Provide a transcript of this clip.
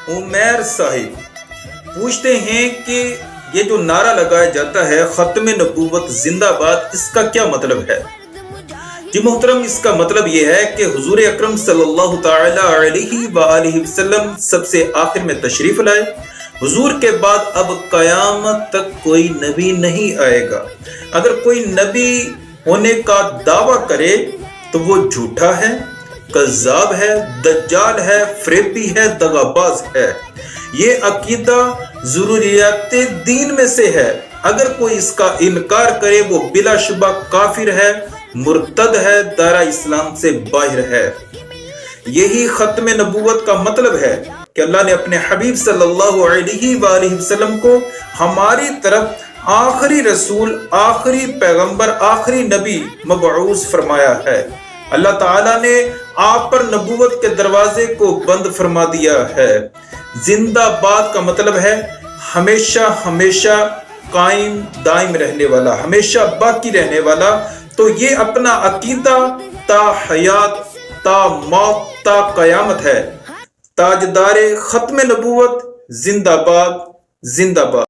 عمیر صاحب پوچھتے ہیں کہ یہ جو نعرہ لگایا جاتا ہے ختم نبوت زندہ باد، اس کا کیا مطلب ہے؟ جی محترم، اس کا مطلب یہ ہے کہ حضور اکرم صلی اللہ تعالی علیہ وآلہ وسلم سب سے آخر میں تشریف لائے۔ حضور کے بعد اب قیامت تک کوئی نبی نہیں آئے گا۔ اگر کوئی نبی ہونے کا دعویٰ کرے تو وہ جھوٹا ہے، کذاب ہے، دجال ہے، فریبی ہے، دغاباز ہے۔ یہ عقیدہ ضروریات دین میں سے ہے۔ اگر کوئی اس کا انکار کرے وہ بلا شبہ کافر ہے، مرتد ہے، دائرہ اسلام سے باہر ہے۔ یہی ختم نبوت کا مطلب ہے کہ اللہ نے اپنے حبیب صلی اللہ علیہ وآلہ وسلم کو ہماری طرف آخری رسول، آخری پیغمبر، آخری نبی مبعوث فرمایا ہے۔ اللہ تعالیٰ نے آپ پر نبوت کے دروازے کو بند فرما دیا ہے۔ زندہ باد کا مطلب ہے ہمیشہ ہمیشہ قائم دائم رہنے والا، ہمیشہ باقی رہنے والا۔ تو یہ اپنا عقیدہ تا حیات، تا موت، تا قیامت ہے۔ تاجدار ختم نبوت زندہ باد، زندہ باد۔